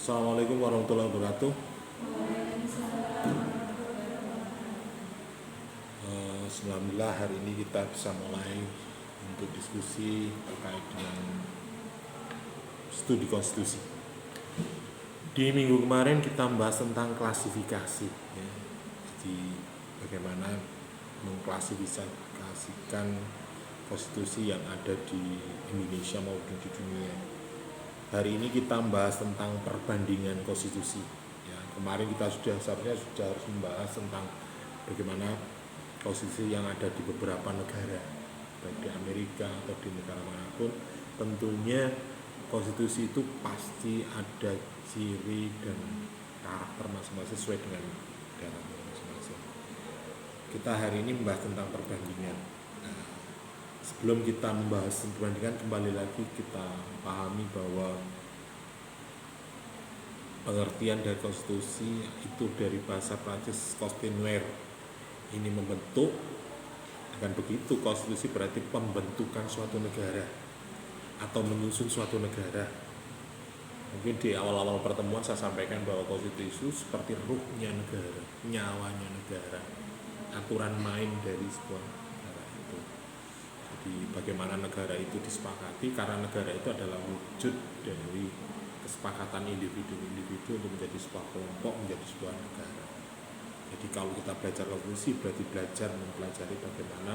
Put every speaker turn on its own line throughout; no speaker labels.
Assalamualaikum warahmatullahi wabarakatuh. Alhamdulillah hari ini kita bisa mulai untuk diskusi terkait dengan studi konstitusi. Di minggu kemarin kita membahas tentang klasifikasi, ya. Jadi bagaimana mengklasifikasikan konstitusi yang ada di Indonesia maupun di dunia. Hari ini kita membahas tentang perbandingan konstitusi. Ya, kemarin kita seharusnya sudah harus membahas tentang bagaimana konstitusi yang ada di beberapa negara, baik di Amerika atau di negara manapun. Tentunya konstitusi itu pasti ada ciri dan karakter masing-masing sesuai dengan negara masing-masing. Kita hari ini membahas tentang perbandingan. Sebelum kita membahas perbandingan, kembali lagi kita pahami bahwa pengertian dari konstitusi itu dari bahasa Prancis constituer, ini membentuk. Dengan begitu konstitusi berarti pembentukan suatu negara atau menyusun suatu negara. Mungkin di awal-awal pertemuan saya sampaikan bahwa konstitusi itu seperti ruhnya negara, nyawanya negara, aturan main dari sebuah negara itu. Jadi bagaimana negara itu disepakati, karena negara itu adalah wujud dari kesepakatan individu-individu untuk menjadi sebuah kelompok, menjadi sebuah negara. Jadi kalau kita belajar konstitusi berarti belajar mempelajari bagaimana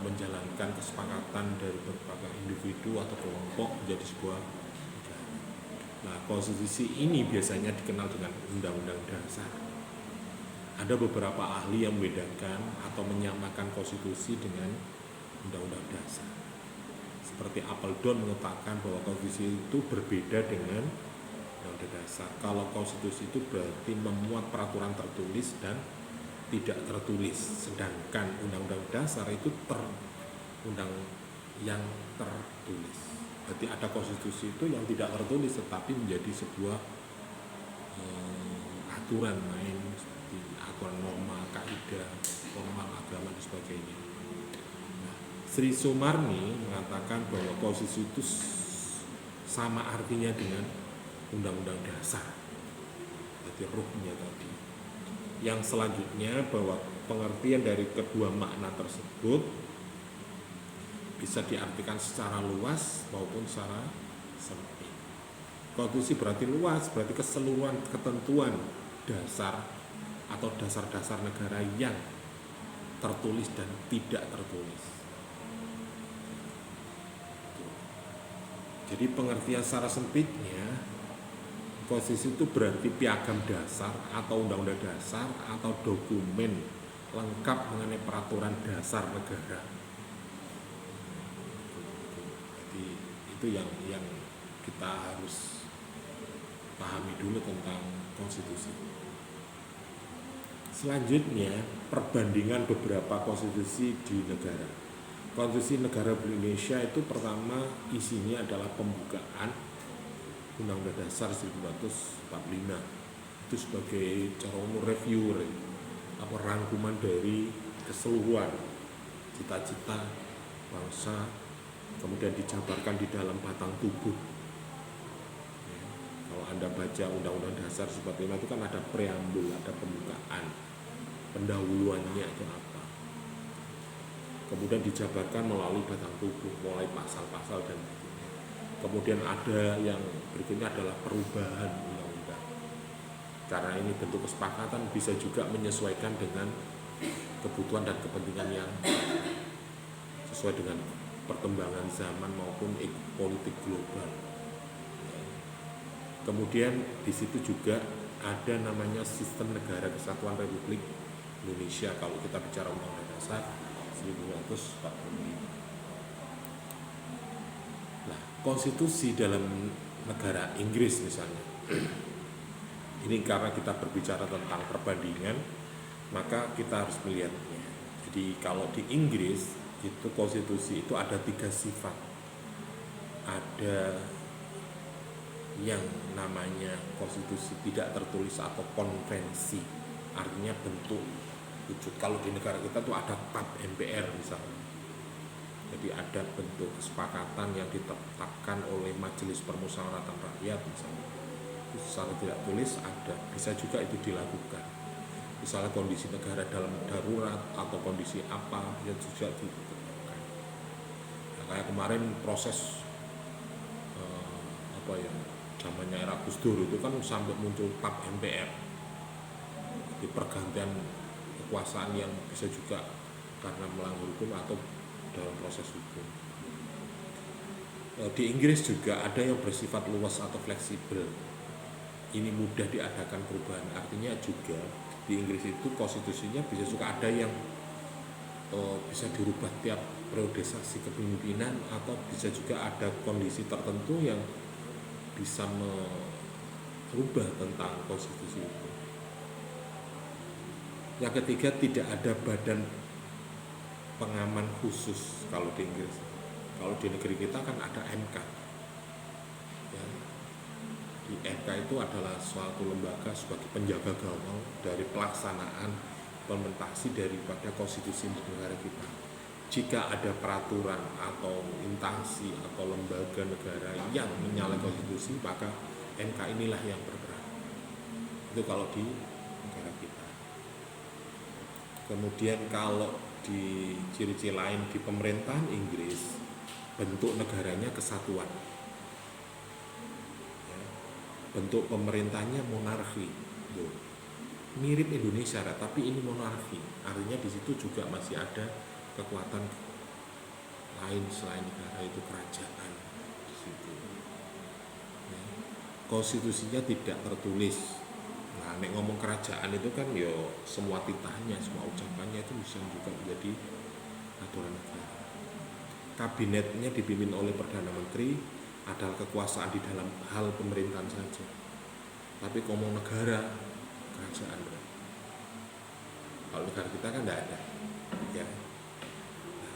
menjalankan kesepakatan dari berbagai individu atau kelompok menjadi sebuah negara. Nah, konstitusi ini biasanya dikenal dengan undang-undang dasar. Ada beberapa ahli yang membedakan atau menyamakan konstitusi dengan undang-undang dasar. Seperti Appledon mengatakan bahwa konstitusi itu berbeda dengan undang-undang dasar. Kalau konstitusi itu berarti memuat peraturan tertulis dan tidak tertulis, sedangkan undang-undang dasar itu undang yang tertulis. Berarti ada konstitusi itu yang tidak tertulis tetapi menjadi sebuah aturan main seperti aturan norma, kaidah, formal agama dan sebagainya. Sri Sumarni mengatakan bahwa konstitusi itu sama artinya dengan undang-undang dasar, berarti ruhnya tadi. Yang selanjutnya bahwa pengertian dari kedua makna tersebut bisa diartikan secara luas maupun secara sempit. Konstitusi berarti luas, berarti keseluruhan ketentuan dasar atau dasar-dasar negara yang tertulis dan tidak tertulis. Jadi pengertian secara sempitnya, konstitusi itu berarti piagam dasar atau undang-undang dasar atau dokumen lengkap mengenai peraturan dasar negara. Jadi itu yang kita harus pahami dulu tentang konstitusi. Selanjutnya, perbandingan beberapa konstitusi di negara. Konstitusi negara Indonesia itu pertama isinya adalah pembukaan Undang-Undang Dasar 1945 itu sebagai cara umum review atau rangkuman dari keseluruhan cita-cita bangsa, kemudian dijabarkan di dalam batang tubuh. Ya, kalau Anda baca Undang-Undang Dasar 1945 itu kan ada preambul, ada pembukaan, pendahuluannya itu apa. Kemudian dijabarkan melalui batang tubuh, mulai pasal-pasal dan kemudian ada yang berikutnya adalah perubahan undang-undang. Karena ini bentuk kesepakatan bisa juga menyesuaikan dengan kebutuhan dan kepentingan yang sesuai dengan perkembangan zaman maupun politik global. Kemudian di situ juga ada namanya Sistem Negara Kesatuan Republik Indonesia kalau kita bicara Undang-Undang Dasar 1945. Konstitusi dalam negara Inggris misalnya, ini karena kita berbicara tentang perbandingan, maka kita harus melihatnya. Jadi kalau di Inggris itu konstitusi itu ada 3 sifat. Ada yang namanya konstitusi tidak tertulis atau konvensi, artinya bentuk wujud. Kalau di negara kita tuh ada TAP MPR misalnya. Jadi ada bentuk kesepakatan yang ditetapkan oleh Majelis Permusyawaratan Rakyat misalnya. Itu secara tidak tulis ada, bisa juga itu dilakukan. Misalnya kondisi negara dalam darurat atau kondisi apa, bisa juga ditetapkan. Nah, kayak kemarin proses apa ya, zamannya era Gus Dur itu kan sampai muncul TAP MPR, di pergantian kekuasaan yang bisa juga karena melanggar hukum atau dalam proses hukum. Di Inggris juga ada yang bersifat luas atau fleksibel. Ini mudah diadakan perubahan. Artinya juga di Inggris itu konstitusinya bisa juga ada yang bisa dirubah tiap periodisasi kepemimpinan, atau bisa juga ada kondisi tertentu yang bisa merubah tentang konstitusi itu. Yang ketiga, tidak ada badan pengaman khusus kalau di Inggris. Kalau di negeri kita kan ada MK. Ya. Di MK itu adalah suatu lembaga sebagai penjaga gawang dari pelaksanaan implementasi daripada konstitusi negara kita. Jika ada peraturan atau instansi atau lembaga negara yang menyalahi konstitusi, maka MK inilah yang berperan. Itu kalau di negara kita. Kemudian kalau di ciri-ciri lain di pemerintahan Inggris, bentuk negaranya kesatuan. Ya. Bentuk pemerintahnya monarki. Tuh. Mirip Indonesia, tapi ini monarki. Artinya di situ juga masih ada kekuatan lain selain negara, itu kerajaan di situ. Ya. Konstitusinya tidak tertulis. Nah, nek ngomong kerajaan itu kan yo semua titahnya, semua ucapannya itu bisa juga menjadi aturan negara. Kabinetnya dipimpin oleh Perdana Menteri, adalah kekuasaan di dalam hal pemerintahan saja. Tapi ngomong negara, kerajaan. Kalau negara kita kan tidak ada. Ya.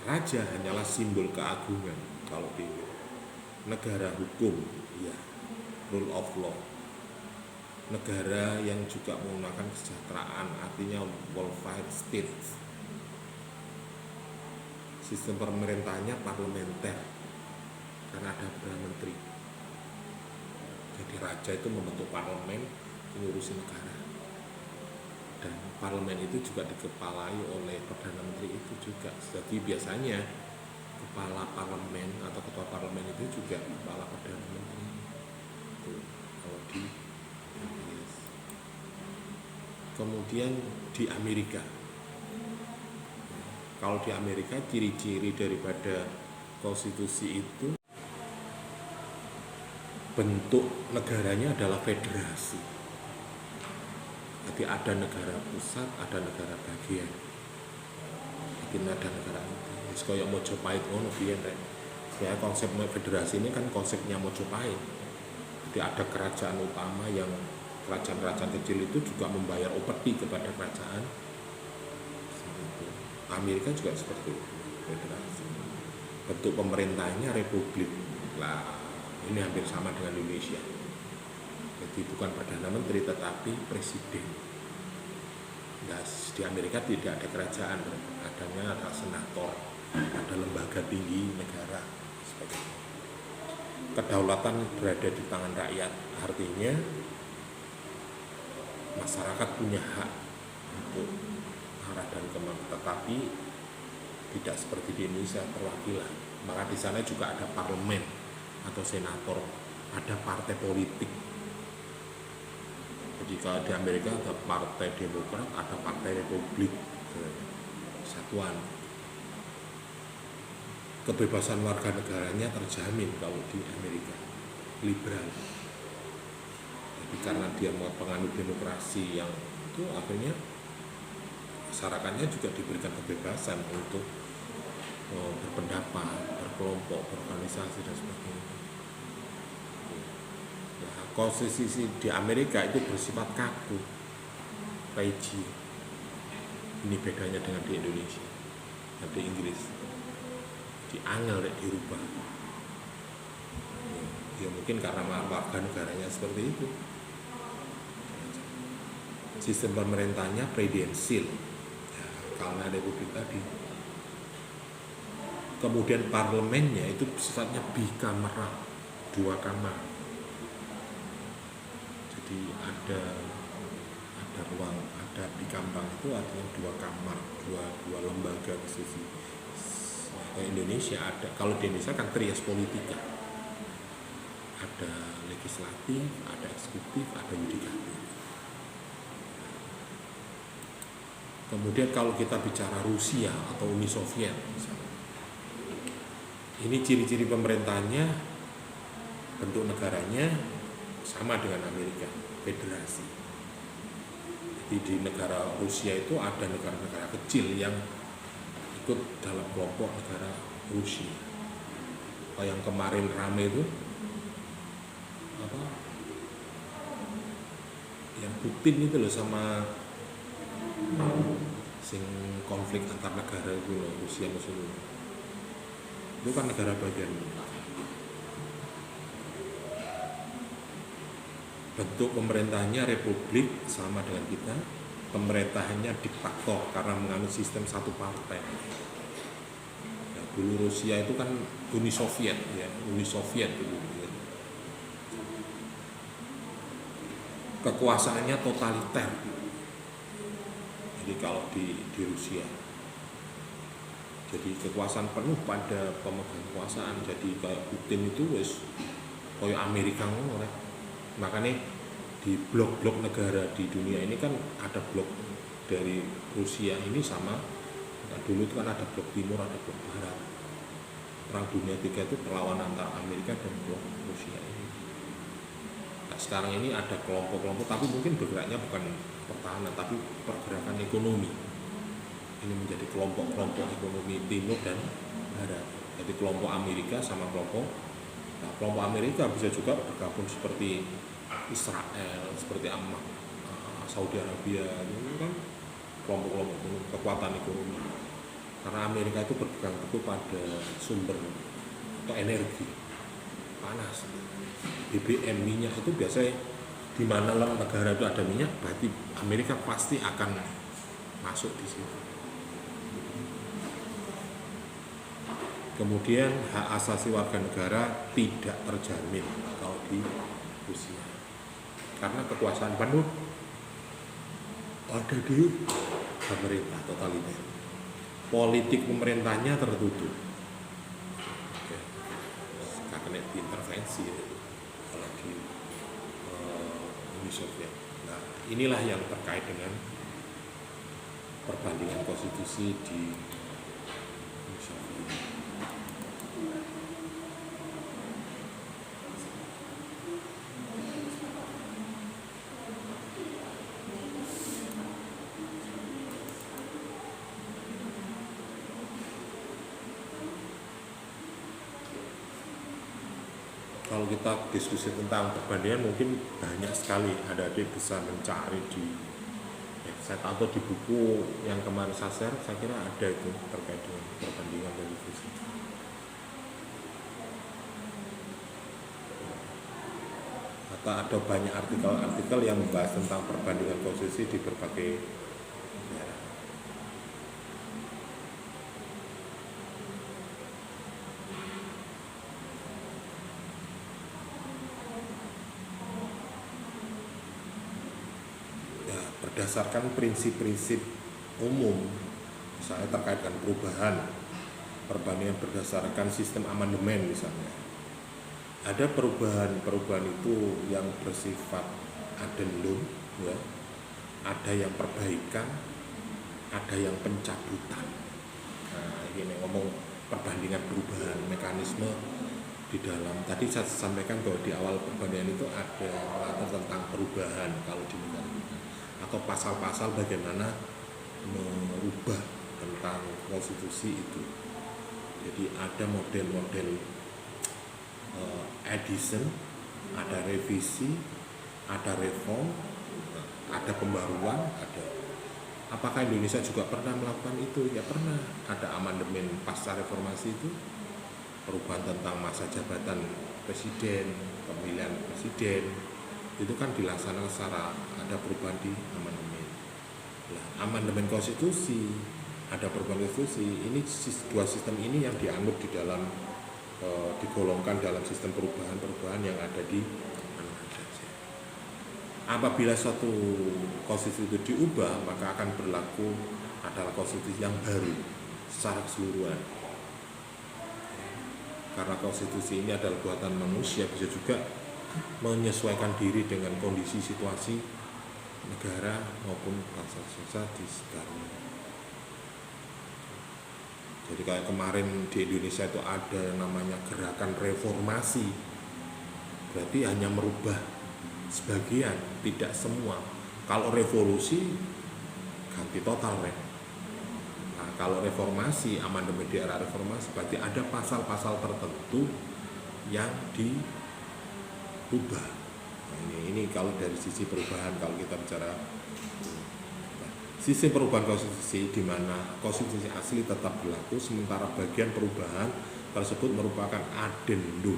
Raja hanyalah simbol keagungan kalau di negara hukum, ya, rule of law. Negara yang juga menggunakan kesejahteraan, artinya welfare state. Sistem pemerintahnya parlementer karena ada Perdana Menteri. Jadi raja itu membentuk parlemen mengurusi negara, dan parlemen itu juga dikepalai oleh Perdana Menteri itu juga. Jadi biasanya kepala parlemen atau ketua parlemen itu juga kepala Perdana Menteri. Itu kalau di Inggris. Kemudian di Amerika, kalau di Amerika ciri-ciri daripada konstitusi itu, bentuk negaranya adalah federasi. Jadi ada negara pusat, ada negara bagian. Mungkin ada negara itu. Kayak Mojopahit ngono biyen rek. Ya, konsep federasi ini kan konsepnya Mojopahit. Jadi ada kerajaan utama yang kerajaan-kerajaan kecil itu juga membayar upeti kepada kerajaan. Amerika juga seperti itu, federasi. Bentuk pemerintahnya republik. Lah, ini hampir sama dengan Indonesia. Jadi bukan Perdana Menteri tetapi presiden. Nah, di Amerika tidak ada kerajaan, adanya ada senator, ada lembaga tinggi negara. Kedaulatan berada di tangan rakyat, artinya masyarakat punya hak untuk arah dan kemana, tetapi tidak seperti di Indonesia perwakilan. Maka di sana juga ada parlemen atau senator, ada partai politik. Jadi kalau di Amerika ada partai Demokrat, ada partai Republik, kesatuan. Kebebasan warga negaranya terjamin kalau di Amerika, liberal. Jadi karena dia mau penganut demokrasi yang itu, akhirnya masyarakatnya juga diberikan kebebasan untuk berpendapat, berkelompok, berorganisasi dan sebagainya. Nah, konstitusi di Amerika itu bersifat kaku, rigid. Ini bedanya dengan di Indonesia dan di Inggris. Diangel dirubah. Ya mungkin karena warga negaranya seperti itu. Sistem pemerintahnya presidensial, ya, karena republik tadi. Kemudian parlemennya itu sifatnya bikameral, 2 kamar. Jadi ada ruang, ada di kamar itu ada 2 kamar, dua lembaga konstitusi. Indonesia ada, kalau di Indonesia kan trias politika, ada legislatif, ada eksekutif, ada yudikatif. Kemudian kalau kita bicara Rusia atau Uni Soviet misalnya, ini ciri-ciri pemerintahnya, bentuk negaranya sama dengan Amerika, federasi. Jadi di negara Rusia itu ada negara-negara kecil yang ikut dalam kelompok negara Rusia. Yang kemarin rame itu apa? Yang Putin itu loh sama sing konflik antar negara itu loh, Rusia musuh itu kan negara bagian. Bentuk pemerintahnya republik sama dengan kita, pemerintahannya diktator karena menganut sistem satu partai. Ya, dulu Rusia itu kan Uni Soviet ya, Uni Soviet dulu. Ya. Kekuasaannya totaliter. Jadi kalau di Rusia, jadi kekuasaan penuh pada pemegang kekuasaan. Jadi kayak Putin itu wes kayak Amerika ngono rek. Makanya di blok-blok negara di dunia ini kan ada blok dari Rusia ini sama. Nah, dulu itu kan ada blok timur, ada blok barat. Perang dunia 3 itu perlawanan antara Amerika dan blok Rusia ini. Nah, sekarang ini ada kelompok-kelompok, tapi mungkin bergeraknya bukan pertahanan, tapi pergerakan ekonomi. Ini menjadi kelompok-kelompok ekonomi timur dan barat. Jadi kelompok Amerika sama kelompok Amerika bisa juga bergabung seperti Israel, seperti Saudi Arabia, itu kan kelompok-kelompok kekuatan ekonomi. Karena Amerika itu berpegang teguh pada sumber atau energi panas, BBM, minyak itu biasanya di mana negara itu ada minyak, berarti Amerika pasti akan masuk di situ. Kemudian hak asasi warga negara tidak terjamin kalau di Rusia, karena kekuasaan penuh ada di pemerintah totaliter. Politik pemerintahnya tertutup, nggak kena diintervensi kalau di Uni Soviet. Nah, inilah yang terkait dengan perbandingan konstitusi di Uni Soviet. Kalau kita diskusi tentang perbandingan mungkin banyak sekali, adik-adik bisa mencari di website atau di buku yang kemarin saya share, saya kira ada itu terkait dengan perbandingan konstitusi. Atau ada banyak artikel-artikel yang membahas tentang perbandingan konstitusi di berbagai negara. Berdasarkan prinsip-prinsip umum, misalnya terkait dengan perbandingan berdasarkan sistem amandemen misalnya. Ada perubahan itu yang bersifat addendum, ya. Ada yang perbaikan, ada yang pencabutan. Nah, ini ngomong perbandingan perubahan mekanisme di dalam. Tadi saya sampaikan bahwa di awal perbandingan itu ada latar tentang perubahan kalau di negara kita, atau pasal-pasal bagaimana merubah tentang konstitusi itu. Jadi ada model-model addition, ada revisi, ada reform, ada pembaruan, ada. Apakah Indonesia juga pernah melakukan itu? Ya pernah. Ada amandemen pasca reformasi itu, perubahan tentang masa jabatan presiden, pemilihan presiden, itu kan dilaksanakan secara ada perubahan di amandemen. Nah, amandemen konstitusi, ada perubahan konstitusi. Ini dua sistem ini yang dianggap di dalam digolongkan dalam sistem perubahan yang ada di mana saja. Apabila suatu konstitusi itu diubah, maka akan berlaku adalah konstitusi yang baru secara keseluruhan. Karena konstitusi ini adalah buatan manusia, bisa juga menyesuaikan diri dengan kondisi situasi negara maupun bangsa-bangsa di sekitarnya. Jadi kayak kemarin di Indonesia itu ada namanya gerakan reformasi, berarti hanya merubah sebagian, tidak semua. Kalau revolusi ganti total, Nah, kalau reformasi, amandemen di era reformasi, berarti ada pasal-pasal tertentu yang diubah. Nah, ini kalau dari sisi perubahan, kalau kita bicara sisi perubahan konstitusi, di mana konstitusi asli tetap berlaku, sementara bagian perubahan tersebut merupakan adendum.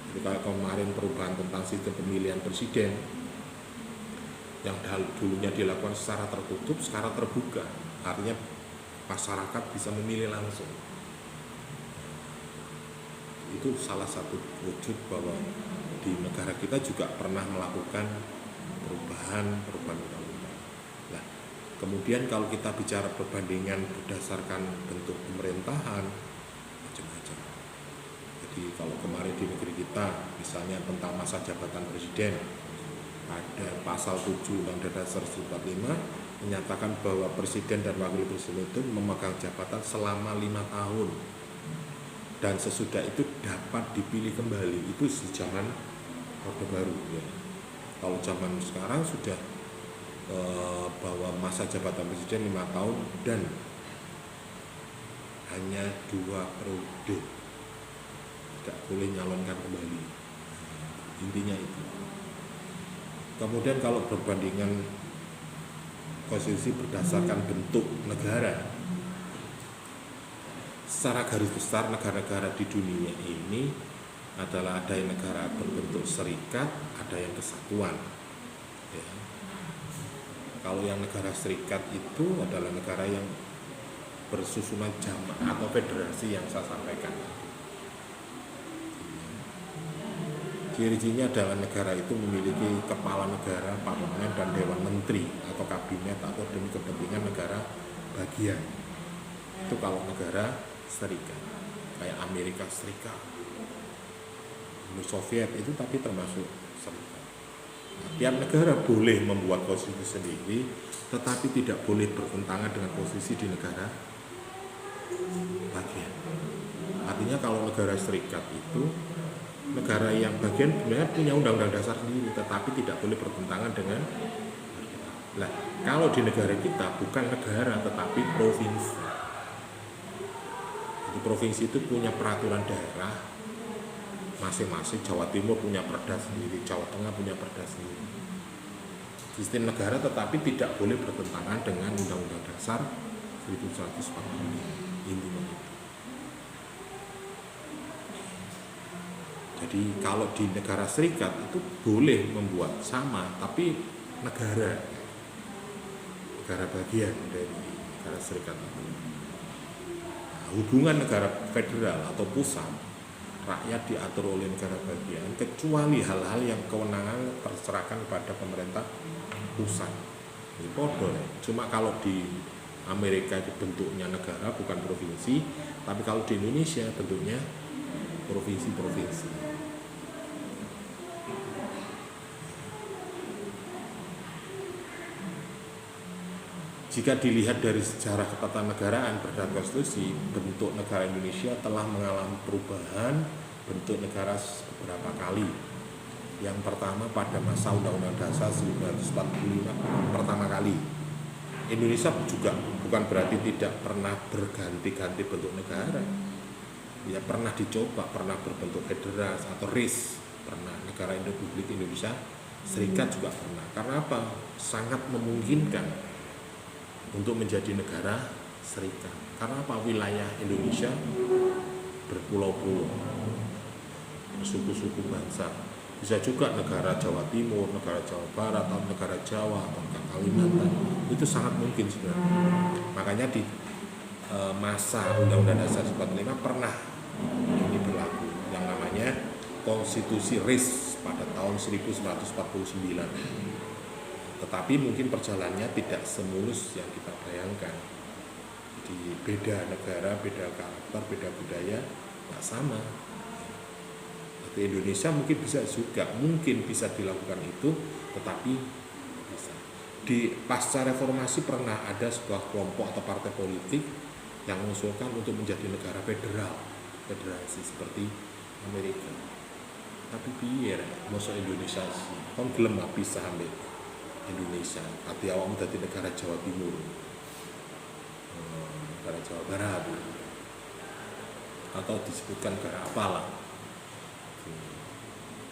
Jadi kalau kemarin perubahan tentang sistem pemilihan presiden yang dulunya dilakukan secara tertutup, sekarang terbuka, artinya masyarakat bisa memilih langsung. Itu salah satu wujud bahwa di negara kita juga pernah melakukan perubahan undang-undang. Nah, kemudian kalau kita bicara perbandingan berdasarkan bentuk pemerintahan, macam-macam. Jadi kalau kemarin di negeri kita, misalnya tentang masa jabatan presiden, ada pasal 7 Undang-Undang Dasar 1945 menyatakan bahwa presiden dan wakil presiden itu memegang jabatan selama 5 tahun dan sesudah itu dapat dipilih kembali. Itu di zaman Orde Baru ya. Kalau zaman sekarang sudah bahwa masa jabatan presiden 5 tahun dan hanya 2 periode, tidak boleh nyalonkan kembali. Intinya itu. Kemudian kalau perbandingan konstitusi berdasarkan bentuk negara, secara garis besar negara-negara di dunia ini adalah ada yang negara berbentuk serikat, ada yang kesatuan. Ya. Kalau yang negara serikat itu adalah negara yang bersusunan jamaah atau federasi yang saya sampaikan. Ciri-cirinya adalah negara itu memiliki kepala negara, parlemen, dan dewan menteri atau kabinet atau demi kepentingan negara bagian. Itu kalau negara serikat, kayak Amerika Serikat, Uni Soviet itu tapi termasuk serikat. Nah, tiap negara boleh membuat konstitusi sendiri, tetapi tidak boleh bertentangan dengan konstitusi di negara bagian. Artinya kalau negara serikat itu negara yang bagian sebenarnya punya undang-undang dasar sendiri, tetapi tidak boleh bertentangan dengan. Nah, kalau di negara kita bukan negara tetapi provinsi. Jadi provinsi itu punya peraturan daerah masing-masing. Jawa Timur punya perda sendiri, Jawa Tengah punya perda sendiri. Sistem negara tetapi tidak boleh bertentangan dengan Undang-Undang Dasar 1945. Intinya itu. Jadi kalau di negara serikat itu boleh membuat sama, tapi negara bagian dari negara serikat itu. Nah, hubungan negara federal atau pusat, rakyat diatur oleh negara bagian, kecuali hal-hal yang kewenangan terserahkan pada pemerintah pusat. Ini podo. Cuma kalau di Amerika bentuknya negara bukan provinsi, tapi kalau di Indonesia bentuknya provinsi-provinsi. Jika dilihat dari sejarah ketatanegaraan berdasarkan konstitusi, bentuk negara Indonesia telah mengalami perubahan bentuk negara beberapa kali. Yang pertama pada masa Undang-Undang Dasar 1945 pertama kali. Indonesia juga bukan berarti tidak pernah berganti-ganti bentuk negara. Ya pernah dicoba, pernah berbentuk federasi atau RIS, pernah negara Republik Indonesia Serikat juga pernah. Karena apa? Sangat memungkinkan untuk menjadi negara serikat. Karena apa? Wilayah Indonesia berpulau-pulau, bersuku-suku bangsa. Bisa juga negara Jawa Timur, negara Jawa Barat, atau negara Jawa, atau Kalimantan. Itu sangat mungkin sebenarnya. Makanya di masa Undang-Undang Dasar 45 pernah ini berlaku yang namanya Konstitusi RIS pada tahun tahun 1949. Tetapi mungkin perjalanannya tidak semulus yang kita bayangkan. Jadi beda negara, beda karakter, beda budaya, nggak sama. Di Indonesia mungkin bisa dilakukan itu, tetapi bisa. Di pasca reformasi pernah ada sebuah kelompok atau partai politik yang mengusulkan untuk menjadi negara federasi seperti Amerika. Tapi piye mosok Indonesia sih? Kon gelem pisah ambek Indonesia. Ati awakmu dadi negara Jawa Timur. Negara Jawa Barat. Atau disebutkan negara apalah.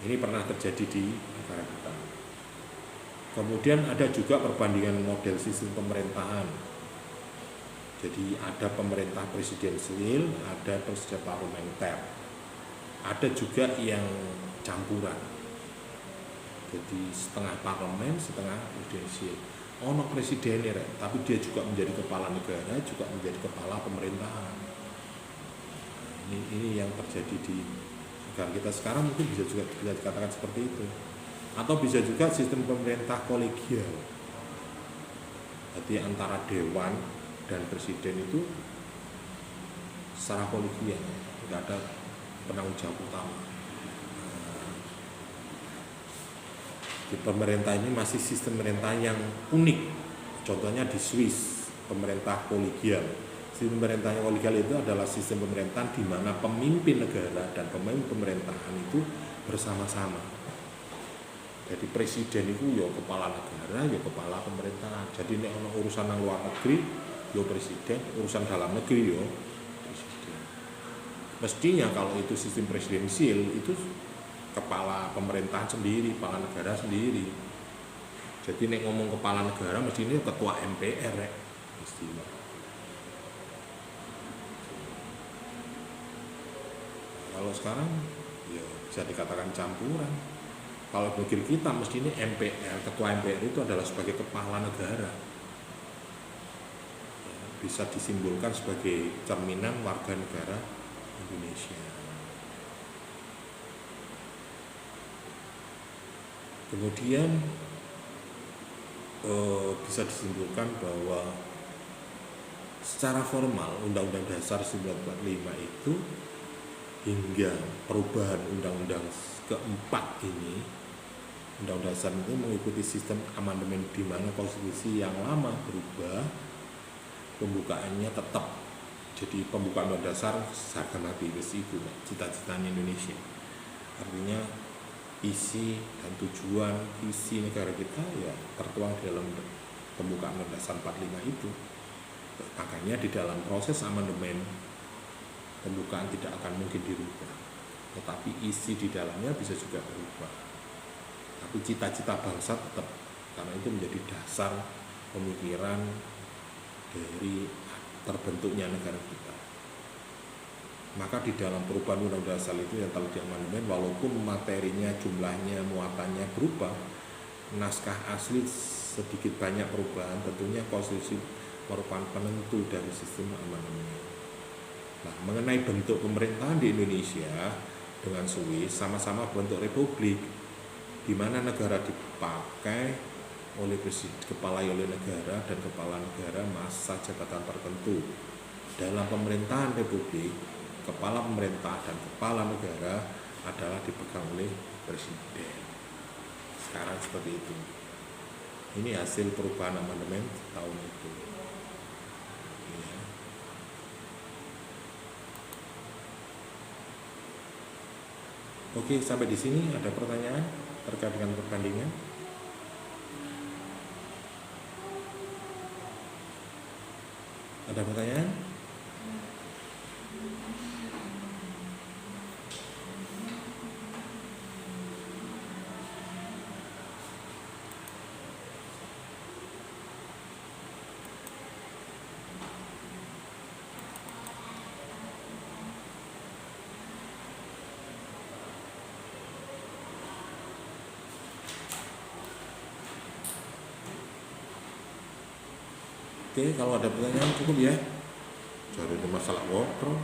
Ini pernah terjadi di negara kita. Kemudian ada juga perbandingan model sistem pemerintahan. Jadi ada pemerintah presidensial, ada presiden parlementer. Ada juga yang campuran. Jadi setengah parlemen, setengah presidensial. Ono presidennya, tapi dia juga menjadi kepala negara, juga menjadi kepala pemerintahan. Ini yang terjadi di negara kita sekarang, mungkin bisa dikatakan seperti itu. Atau bisa juga sistem pemerintah kolegial. Jadi antara dewan dan presiden itu secara kolegial, tidak ada penanggung jawab utama. Di pemerintah ini masih sistem pemerintah yang unik. Contohnya di Swiss, pemerintah kolegial. Sistem pemerintahan kolegial itu adalah sistem pemerintahan di mana pemimpin negara dan pemimpin pemerintahan itu bersama-sama. Jadi presiden itu ya kepala negara, ya kepala pemerintahan. Jadi nek ono urusan nang luar negeri, ya presiden, urusan dalam negeri ya presiden. Mestinya kalau itu sistem presidensial itu kepala pemerintahan sendiri, kepala negara sendiri. Jadi nek ngomong kepala negara mestinya ketua MPR mestinya. Kalau sekarang ya bisa dikatakan campuran. Kalau negeri kita mestinya MPR, ketua MPR itu adalah sebagai kepala negara. Ya, bisa disimbolkan sebagai cerminan warga negara Indonesia. Kemudian bisa disimpulkan bahwa secara formal Undang-Undang Dasar 1945 itu hingga perubahan Undang-Undang keempat ini, Undang-Undang Dasar itu mengikuti sistem amandemen di mana konstitusi yang lama berubah, pembukaannya tetap. Jadi pembukaan Undang-Undang Dasar harga mati itu cita-citanya Indonesia. Artinya isi dan tujuan visi negara kita ya tertuang dalam pembukaan Undang-Undang Dasar 45 itu. Makanya di dalam proses amandemen pembukaan tidak akan mungkin dirubah, tetapi isi di dalamnya bisa juga berubah. Tapi cita-cita bangsa tetap, karena itu menjadi dasar pemikiran dari terbentuknya negara kita. Maka di dalam perubahan Undang-Undang Dasar itu yang telah diamandemen, walaupun materinya, jumlahnya, muatannya berubah, naskah asli sedikit banyak perubahan, tentunya konstitusi merupakan penentu dari sistem amandemen. Nah, mengenai bentuk pemerintahan di Indonesia dengan Swiss sama-sama bentuk republik, di mana negara dipakai oleh presiden, kepala oleh negara dan kepala negara masa jabatan tertentu. Dalam pemerintahan republik, kepala pemerintah dan kepala negara adalah dipegang oleh presiden. Sekarang seperti itu. Ini hasil perubahan amandemen tahun itu. Oke, sampai di sini ada pertanyaan terkait dengan perbandingan? Ada pertanyaan? Oke, kalau ada pertanyaan cukup ya. Jadi ada masalah ngobrol.